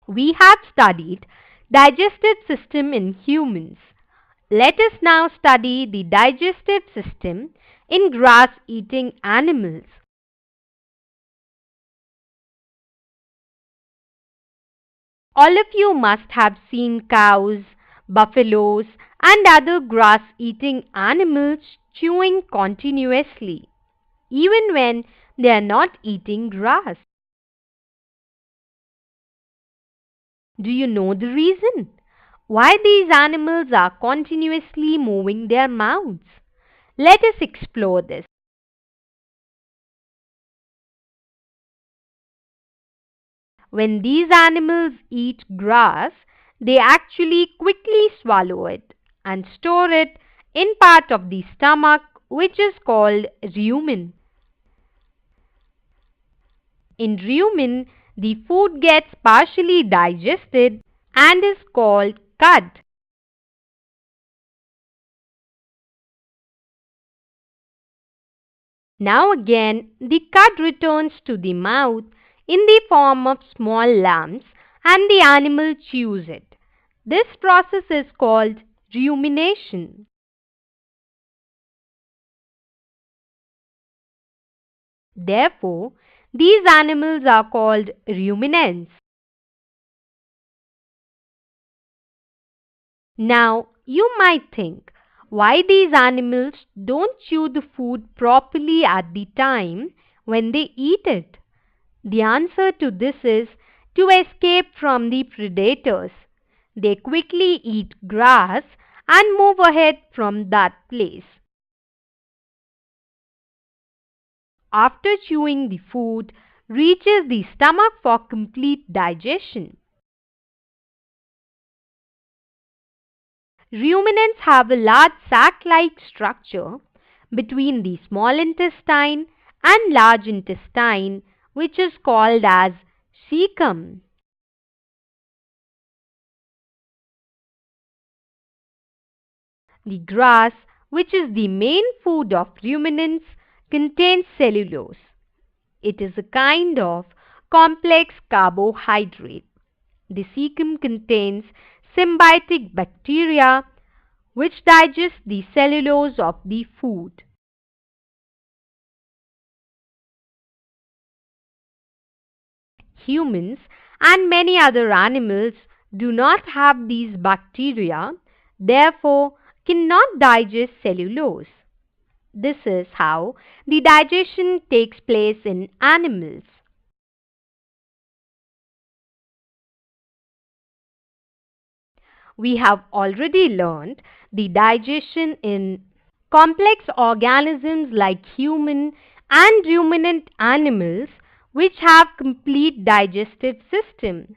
We have studied digestive system in humans. Let us now study the digestive system in grass-eating animals. All of you must have seen cows, buffaloes, and other grass-eating animals chewing continuously, even when they are not eating grass. Do you know the reason why these animals are continuously moving their mouths? Let us explore this. When these animals eat grass, they actually quickly swallow it and store it in part of the stomach, which is called rumen. In rumen, the food gets partially digested and is called cud. Now again, the cud returns to the mouth in the form of small lumps and the animal chews it. This process is called rumination. Therefore, these animals are called ruminants. Now, you might think why these animals don't chew the food properly at the time when they eat it. The answer to this is to escape from the predators. They quickly eat grass and move ahead from that place. After chewing the food reaches the stomach for complete digestion. Ruminants have a large sac-like structure between the small intestine and large intestine, which is called as cecum. The grass, which is the main food of ruminants, contains cellulose. It is a kind of complex carbohydrate. The cecum contains symbiotic bacteria which digest the cellulose of the food. Humans and many other animals do not have these bacteria, therefore cannot digest cellulose. This is how the digestion takes place in animals. We have already learned the digestion in complex organisms like human and ruminant animals which have complete digestive system.